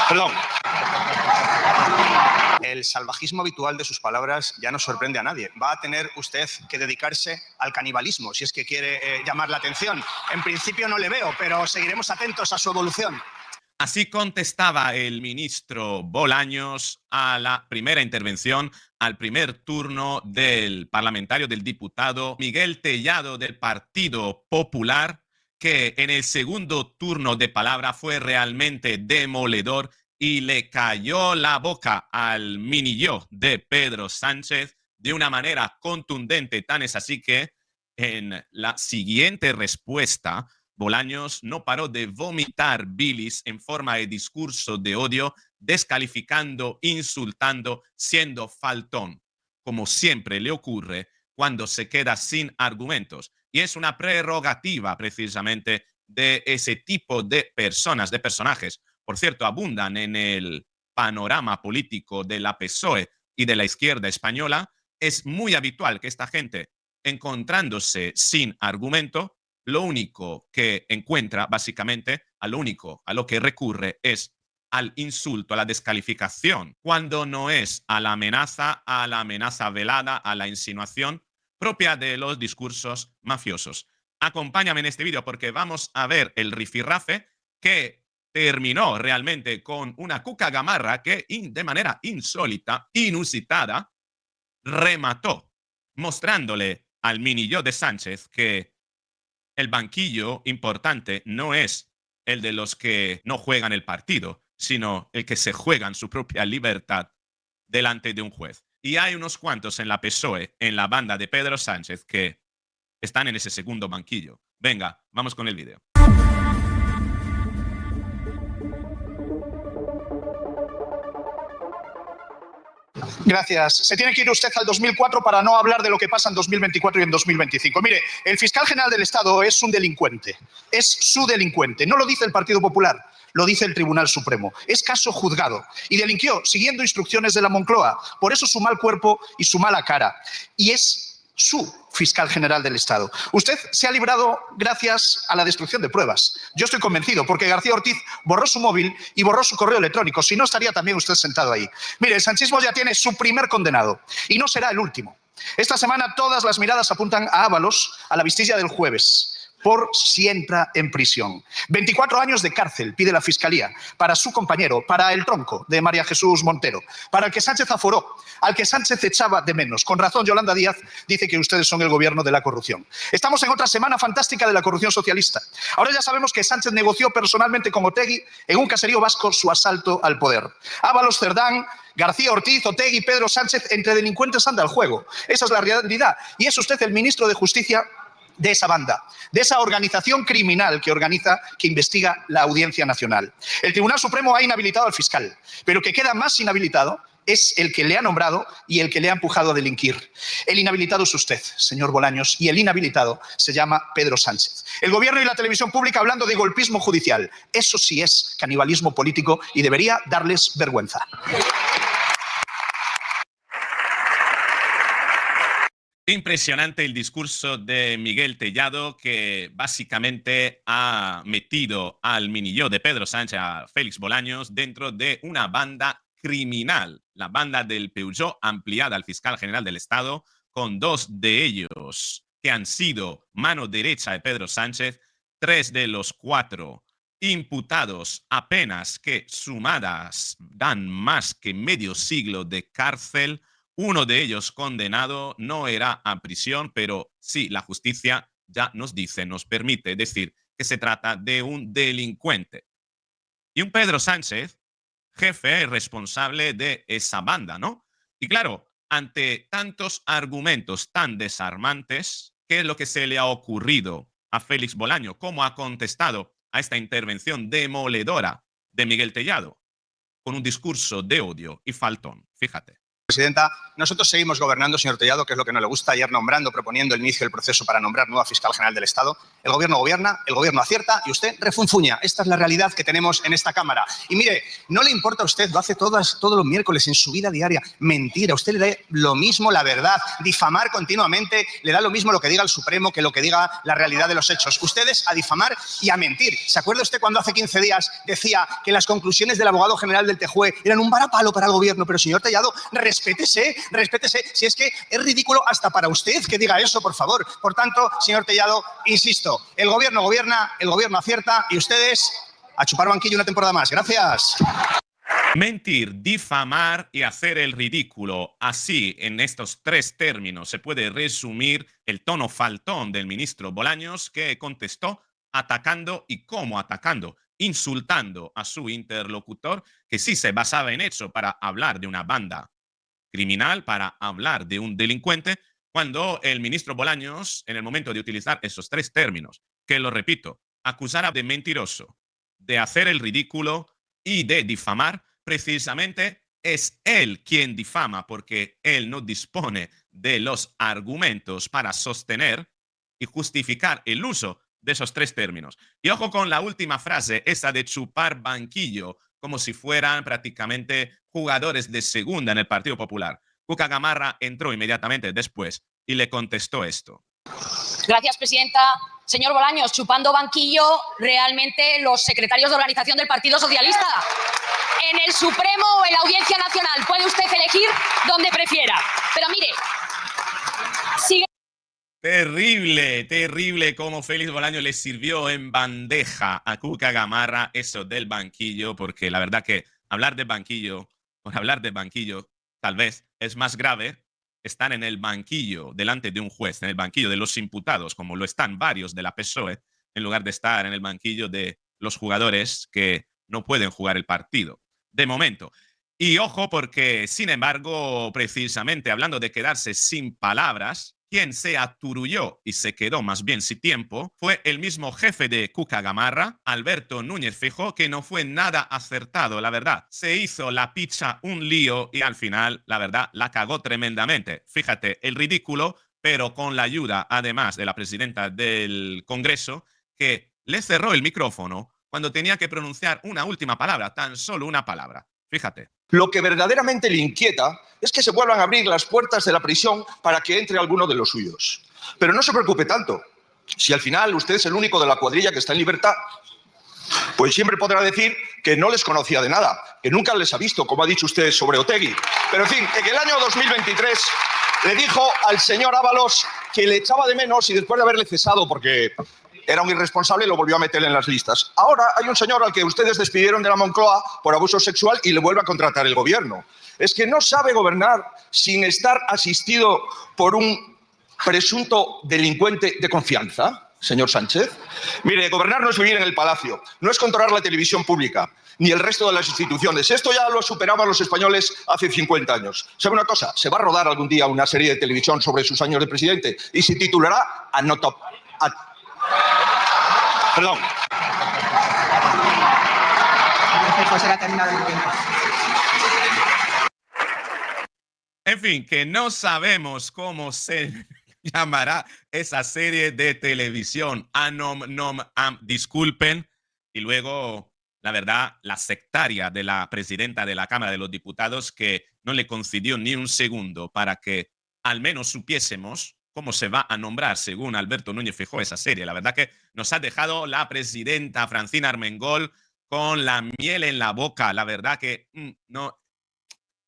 Perdón. El salvajismo habitual de sus palabras ya no sorprende a nadie. Va a tener usted que dedicarse al canibalismo, si es que quiere llamar la atención. En principio no le veo, pero seguiremos atentos a su evolución. Así contestaba el ministro Bolaños a la primera intervención, al primer turno del parlamentario, del diputado Miguel Tellado del Partido Popular, que en el segundo turno de palabra fue realmente demoledor y le cayó la boca al mini yo de Pedro Sánchez de una manera contundente. Tan es así que en la siguiente respuesta, Bolaños no paró de vomitar bilis en forma de discurso de odio, descalificando, insultando, siendo faltón, como siempre le ocurre cuando se queda sin argumentos. Y es una prerrogativa precisamente de ese tipo de personas, de personajes. Por cierto, abundan en el panorama político de la PSOE y de la izquierda española. Es muy habitual que esta gente, encontrándose sin argumento, lo único que encuentra, básicamente, a lo que recurre es al insulto, a la descalificación, cuando no es a la amenaza velada, a la insinuación propia de los discursos mafiosos. Acompáñame en este vídeo porque vamos a ver el rifirrafe que terminó realmente con una cuca gamarra que de manera insólita, inusitada, remató, mostrándole al mini yo de Sánchez que el banquillo importante no es el de los que no juegan el partido, sino el que se juegan su propia libertad delante de un juez. Y hay unos cuantos en la PSOE, en la banda de Pedro Sánchez, que están en ese segundo banquillo. Venga, vamos con el vídeo. Gracias. Se tiene que ir usted al 2004 para no hablar de lo que pasa en 2024 y en 2025. Mire, el fiscal general del Estado es un delincuente. Es su delincuente. No lo dice el Partido Popular, lo dice el Tribunal Supremo. Es caso juzgado. Y delinquió siguiendo instrucciones de la Moncloa. Por eso su mal cuerpo y su mala cara. Y es su fiscal general del Estado. Usted se ha librado gracias a la destrucción de pruebas. Yo estoy convencido, porque García Ortiz borró su móvil y borró su correo electrónico. Si no, estaría también usted sentado ahí. Mire, el sanchismo ya tiene su primer condenado y no será el último. Esta semana todas las miradas apuntan a Ábalos, a la vistilla del jueves, por si entra en prisión. 24 años de cárcel pide la Fiscalía para su compañero, para el tronco de María Jesús Montero, para el que Sánchez aforó, al que Sánchez echaba de menos. Con razón, Yolanda Díaz dice que ustedes son el gobierno de la corrupción. Estamos en otra semana fantástica de la corrupción socialista. Ahora ya sabemos que Sánchez negoció personalmente con Otegi en un caserío vasco su asalto al poder. Ábalos, Cerdán, García Ortiz, Otegi, Pedro Sánchez, entre delincuentes anda el juego. Esa es la realidad. Y es usted el ministro de Justicia de esa banda, de esa organización criminal que investiga la Audiencia Nacional. El Tribunal Supremo ha inhabilitado al fiscal, pero que queda más inhabilitado es el que le ha nombrado y el que le ha empujado a delinquir. El inhabilitado es usted, señor Bolaños, y el inhabilitado se llama Pedro Sánchez. El gobierno y la televisión pública hablando de golpismo judicial. Eso sí es canibalismo político y debería darles vergüenza. Impresionante el discurso de Miguel Tellado, que básicamente ha metido al mini yo de Pedro Sánchez, a Félix Bolaños, dentro de una banda criminal, la banda del Peugeot, ampliada al fiscal general del Estado, con dos de ellos que han sido mano derecha de Pedro Sánchez, 3 de los 4 imputados apenas que sumadas dan más que medio siglo de cárcel. Uno de ellos condenado, no era a prisión, pero sí, la justicia ya nos dice, nos permite decir que se trata de un delincuente. Y un Pedro Sánchez, jefe responsable de esa banda, ¿no? Y claro, ante tantos argumentos tan desarmantes, ¿qué es lo que se le ha ocurrido a Félix Bolaño? ¿Cómo ha contestado a esta intervención demoledora de Miguel Tellado? Con un discurso de odio y faltón, fíjate. Presidenta, nosotros seguimos gobernando, señor Tellado, que es lo que no le gusta. Ayer nombrando, proponiendo el inicio del proceso para nombrar nueva fiscal general del Estado. El gobierno gobierna, el gobierno acierta y usted refunfuña. Esta es la realidad que tenemos en esta Cámara. Y mire, no le importa a usted, lo hace todos los miércoles en su vida diaria. Mentira, a usted le da lo mismo la verdad. Difamar continuamente, le da lo mismo lo que diga el Supremo que lo que diga la realidad de los hechos. Ustedes a difamar y a mentir. ¿Se acuerda usted cuando hace 15 días decía que las conclusiones del abogado general del TJUE eran un varapalo para el gobierno? Pero, señor Tellado, respétese, respétese. Si es que es ridículo hasta para usted que diga eso, por favor. Por tanto, señor Tellado, insisto, el gobierno gobierna, el gobierno acierta y ustedes a chupar banquillo una temporada más. Gracias. Mentir, difamar y hacer el ridículo. Así, en estos tres términos, se puede resumir el tono faltón del ministro Bolaños, que contestó atacando y cómo atacando, insultando a su interlocutor, que sí se basaba en eso para hablar de una banda criminal, para hablar de un delincuente, cuando el ministro Bolaños, en el momento de utilizar esos tres términos, que lo repito, acusara de mentiroso, de hacer el ridículo y de difamar, precisamente es él quien difama porque él no dispone de los argumentos para sostener y justificar el uso de esos tres términos. Y ojo con la última frase, esa de chupar banquillo, como si fueran prácticamente jugadores de segunda en el Partido Popular. Cuca Gamarra entró inmediatamente después y le contestó esto. Gracias, presidenta. Señor Bolaños, chupando banquillo realmente los secretarios de organización del Partido Socialista. En el Supremo o en la Audiencia Nacional puede usted elegir donde prefiera. Pero mire, sigue. Terrible, terrible cómo Félix Bolaños le sirvió en bandeja a Cuca Gamarra eso del banquillo, porque la verdad que hablar de banquillo, por hablar de banquillo, tal vez es más grave estar en el banquillo delante de un juez, en el banquillo de los imputados, como lo están varios de la PSOE, en lugar de estar en el banquillo de los jugadores que no pueden jugar el partido, de momento. Y ojo porque, sin embargo, precisamente hablando de quedarse sin palabras, quien se aturulló y se quedó más bien sin tiempo fue el mismo jefe de Cuca Gamarra, Alberto Núñez Feijóo, que no fue nada acertado, la verdad. Se hizo la pizza un lío y al final, la verdad, la cagó tremendamente. Fíjate, el ridículo, pero con la ayuda, además, de la presidenta del Congreso, que le cerró el micrófono cuando tenía que pronunciar una última palabra, tan solo una palabra. Fíjate. Lo que verdaderamente le inquieta es que se vuelvan a abrir las puertas de la prisión para que entre alguno de los suyos. Pero no se preocupe tanto. Si al final usted es el único de la cuadrilla que está en libertad, pues siempre podrá decir que no les conocía de nada, que nunca les ha visto, como ha dicho usted sobre Otegi. Pero en fin, en el año 2023 le dijo al señor Ábalos que le echaba de menos y después de haberle cesado porque era un irresponsable, lo volvió a meter en las listas. Ahora hay un señor al que ustedes despidieron de la Moncloa por abuso sexual y le vuelve a contratar el gobierno. Es que no sabe gobernar sin estar asistido por un presunto delincuente de confianza, señor Sánchez. Mire, gobernar no es vivir en el palacio, no es controlar la televisión pública, ni el resto de las instituciones. Esto ya lo superaban los españoles hace 50 años. ¿Sabe una cosa? Se va a rodar algún día una serie de televisión sobre sus años de presidente y se titulará Perdón. En fin, que no sabemos cómo se llamará esa serie de televisión. Disculpen. Y luego, la verdad, la sectaria de la presidenta de la Cámara de los Diputados que no le concedió ni un segundo para que al menos supiésemos cómo se va a nombrar, según Alberto Núñez Feijóo, esa serie. La verdad que nos ha dejado la presidenta Francina Armengol con la miel en la boca. La verdad que no,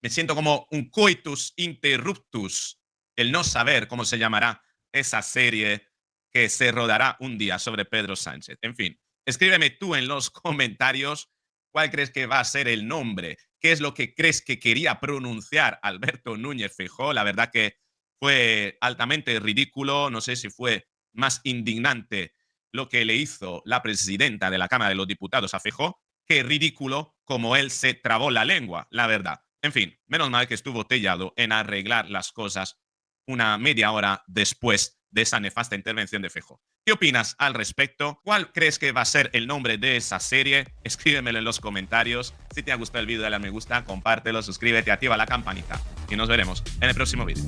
me siento como un coitus interruptus, el no saber cómo se llamará esa serie que se rodará un día sobre Pedro Sánchez. En fin, escríbeme tú en los comentarios cuál crees que va a ser el nombre, qué es lo que crees que quería pronunciar Alberto Núñez Feijóo. La verdad que fue altamente ridículo, no sé si fue más indignante lo que le hizo la presidenta de la Cámara de los Diputados a Feijóo que ridículo como él se trabó la lengua, la verdad. En fin, menos mal que estuvo Tellado en arreglar las cosas una media hora después de esa nefasta intervención de Feijóo. ¿Qué opinas al respecto? ¿Cuál crees que va a ser el nombre de esa serie? Escríbemelo en los comentarios. Si te ha gustado el vídeo, dale a me gusta, compártelo, suscríbete, activa la campanita y nos veremos en el próximo vídeo.